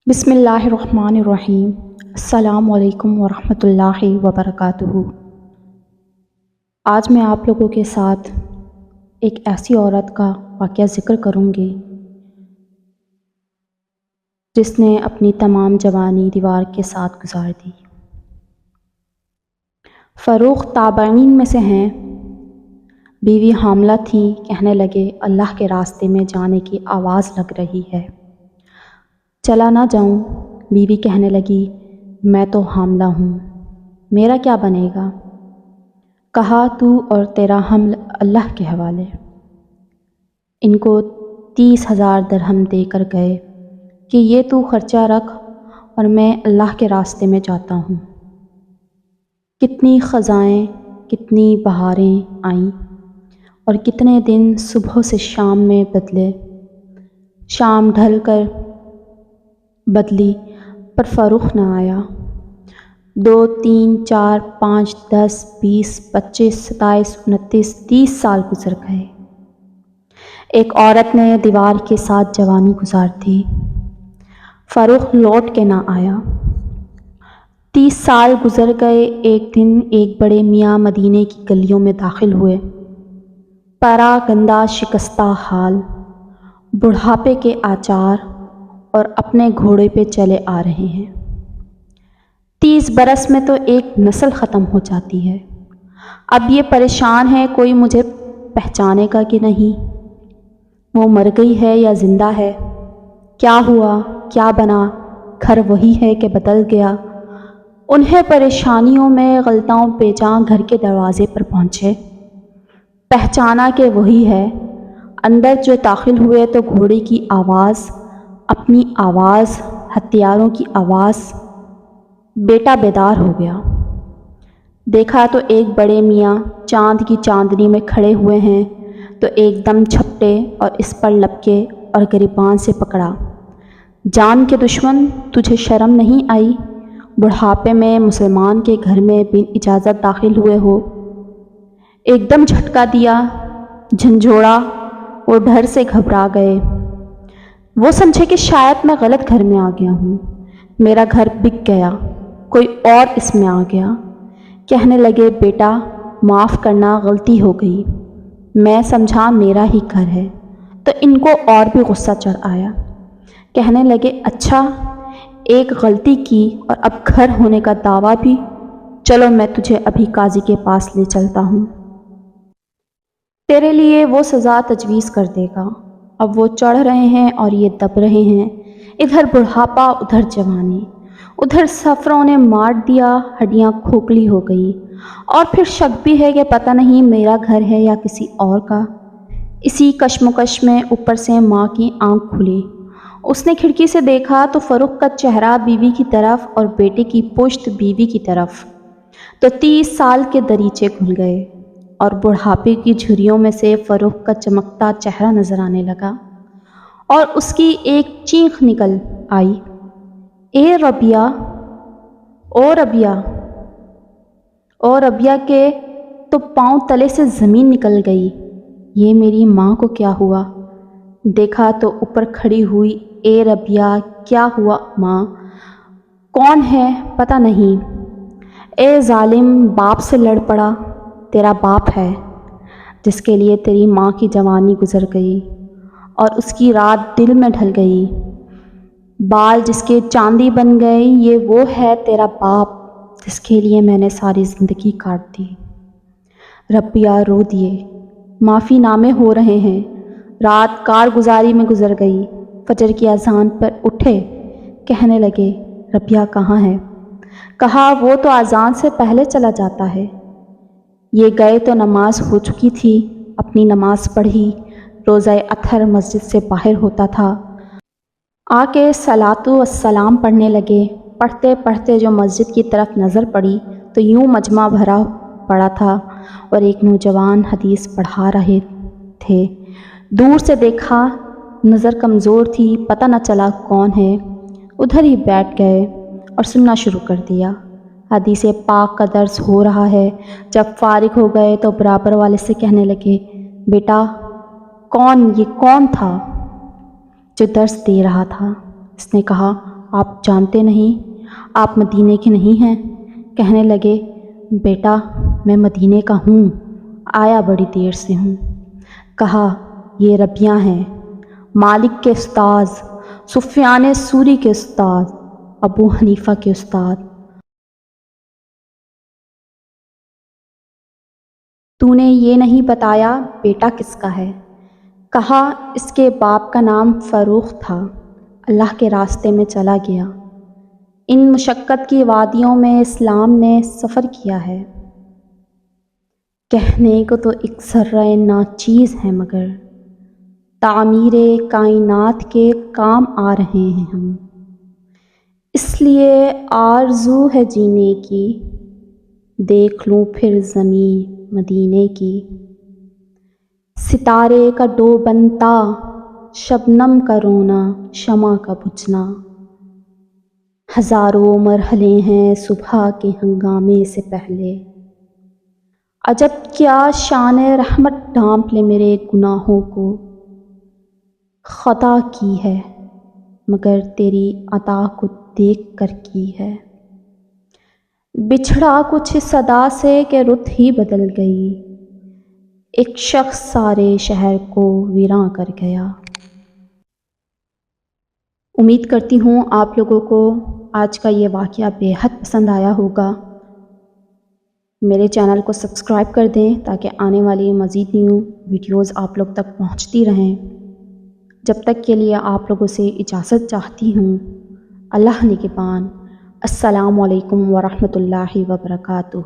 بسم اللہ الرحمن الرحیم۔ السلام علیکم ورحمۃ اللہ وبرکاتہ۔ آج میں آپ لوگوں کے ساتھ ایک ایسی عورت کا واقعہ ذکر کروں گی جس نے اپنی تمام جوانی دیوار کے ساتھ گزار دی۔ فاروق تابعین میں سے ہیں۔ بیوی حاملہ تھی، کہنے لگے اللہ کے راستے میں جانے کی آواز لگ رہی ہے، چلا نہ جاؤں۔ بیوی کہنے لگی میں تو حاملہ ہوں، میرا کیا بنے گا؟ کہا تو اور تیرا حمل اللہ کے حوالے۔ ان کو 30,000 درہم دے کر گئے کہ یہ تو خرچہ رکھ اور میں اللہ کے راستے میں جاتا ہوں۔ کتنی خزائیں، کتنی بہاریں آئیں اور کتنے دن صبح سے شام میں بدلے، شام ڈھل کر بدلی پر فاروق نہ آیا۔ 2، 3، 4، 5، 10، 20، 25، 27، 29، 30 سال گزر گئے۔ ایک عورت نے دیوار کے ساتھ جوانی گزار دی، فاروق لوٹ کے نہ آیا۔ 30 سال گزر گئے۔ ایک دن ایک بڑے میاں مدینے کی گلیوں میں داخل ہوئے، پرا گندہ شکستہ حال، بڑھاپے کے آچار اور اپنے گھوڑے پہ چلے آ رہے ہیں۔ 30 برس میں تو ایک نسل ختم ہو جاتی ہے۔ اب یہ پریشان ہے کوئی مجھے پہچانے گا کہ نہیں، وہ مر گئی ہے یا زندہ ہے، کیا ہوا، کیا بنا، گھر وہی ہے کہ بدل گیا۔ انہیں پریشانیوں میں غلطاؤں پیچاں گھر کے دروازے پر پہنچے، پہچانا کہ وہی ہے۔ اندر جو داخل ہوئے تو گھوڑے کی آواز، اپنی آواز، ہتھیاروں کی آواز، بیٹا بیدار ہو گیا۔ دیکھا تو ایک بڑے میاں چاند کی چاندنی میں کھڑے ہوئے ہیں، تو ایک دم جھپٹے اور اس پر لپکے اور گریبان سے پکڑا۔ جان کے دشمن، تجھے شرم نہیں آئی؟ بڑھاپے میں مسلمان کے گھر میں بن اجازت داخل ہوئے ہو۔ ایک دم جھٹکا دیا، جھنجھوڑا، وہ ڈر سے گھبرا گئے۔ وہ سمجھے کہ شاید میں غلط گھر میں آ گیا ہوں، میرا گھر بک گیا، کوئی اور اس میں آ گیا۔ کہنے لگے بیٹا معاف کرنا، غلطی ہو گئی، میں سمجھا میرا ہی گھر ہے۔ تو ان کو اور بھی غصہ چڑھ آیا، کہنے لگے اچھا، ایک غلطی کی اور اب گھر ہونے کا دعویٰ بھی، چلو میں تجھے ابھی قاضی کے پاس لے چلتا ہوں، تیرے لیے وہ سزا تجویز کر دے گا۔ اب وہ چڑھ رہے ہیں اور یہ دب رہے ہیں، ادھر بڑھاپا ادھر جوانی، ادھر سفروں نے مار دیا، ہڈیاں کھوکھلی ہو گئی، اور پھر شک بھی ہے کہ پتہ نہیں میرا گھر ہے یا کسی اور کا۔ اسی کشمکش میں اوپر سے ماں کی آنکھ کھلی، اس نے کھڑکی سے دیکھا تو فاروق کا چہرہ بیوی کی طرف اور بیٹے کی پشت بیوی کی طرف، تو 30 سال کے دریچے کھل گئے اور بڑھاپے کی جھریوں میں سے فاروق کا چمکتا چہرہ نظر آنے لگا، اور اس کی ایک چیخ نکل آئی، اے ربیہ، او ربیہ، او ربیہ کے تو پاؤں تلے سے زمین نکل گئی۔ یہ میری ماں کو کیا ہوا؟ دیکھا تو اوپر کھڑی ہوئی، اے ربیہ کیا ہوا ماں؟ کون ہے پتہ نہیں؟ اے ظالم، باپ سے لڑ پڑا، تیرا باپ ہے جس کے لیے تیری ماں کی جوانی گزر گئی اور اس کی رات دل میں ڈھل گئی، بال جس کے چاندی بن گئے، یہ وہ ہے تیرا باپ جس کے لیے میں نے ساری زندگی کاٹ دی۔ ربیہ رو دیے، معافی نامے ہو رہے ہیں، رات کارگزاری میں گزر گئی۔ فجر کی اذان پر اٹھے، کہنے لگے ربیہ کہاں ہے؟ کہا وہ تو اذان سے پہلے چلا جاتا ہے۔ یہ گئے تو نماز ہو چکی تھی، اپنی نماز پڑھی، روزہ اطہر مسجد سے باہر ہوتا تھا، آ کے صلاۃ والسلام پڑھنے لگے۔ پڑھتے پڑھتے جو مسجد کی طرف نظر پڑی تو یوں مجمع بھرا پڑا تھا اور ایک نوجوان حدیث پڑھا رہے تھے۔ دور سے دیکھا، نظر کمزور تھی، پتہ نہ چلا کون ہے، ادھر ہی بیٹھ گئے اور سننا شروع کر دیا۔ حدیث پاک کا درس ہو رہا ہے۔ جب فارغ ہو گئے تو برابر والے سے کہنے لگے بیٹا یہ کون تھا جو درس دے رہا تھا؟ اس نے کہا آپ جانتے نہیں، آپ مدینے کے نہیں ہیں؟ کہنے لگے بیٹا میں مدینے کا ہوں، آیا بڑی دیر سے ہوں۔ کہا یہ ربیہ ہیں، مالک کے استاذ، سفیان ثوری کے استاد، ابو حنیفہ کے استاد۔ تو نے یہ نہیں بتایا بیٹا کس کا ہے؟ کہا اس کے باپ کا نام فروخ تھا، اللہ کے راستے میں چلا گیا۔ ان مشقت کی وادیوں میں اسلام نے سفر کیا ہے۔ کہنے کو تو ایک ذرہ ناچیز ہے مگر تعمیر کائنات کے کام آ رہے ہیں ہم۔ اس لیے آرزو ہے جینے کی، دیکھ لوں پھر زمیں مدینے کی۔ ستارے کا ڈو بنتا، شبنم کا رونا، شمع کا بجھنا، ہزاروں مرحلے ہیں صبح کے ہنگامے سے پہلے۔ عجب کیا شان رحمت ڈھانپ لے میرے گناہوں کو، خطا کی ہے مگر تیری عطا کو دیکھ کر کی ہے۔ بچھڑا کچھ صدا سے کہ رت ہی بدل گئی، ایک شخص سارے شہر کو ویراں کر گیا۔ امید کرتی ہوں آپ لوگوں کو آج کا یہ واقعہ بے حد پسند آیا ہوگا۔ میرے چینل کو سبسکرائب کر دیں تاکہ آنے والی مزید نیو ویڈیوز آپ لوگ تک پہنچتی رہیں۔ جب تک کے لیے آپ لوگوں سے اجازت چاہتی ہوں۔ اللہ نگہبان۔ السلام علیکم ورحمۃ اللہ وبرکاتہ۔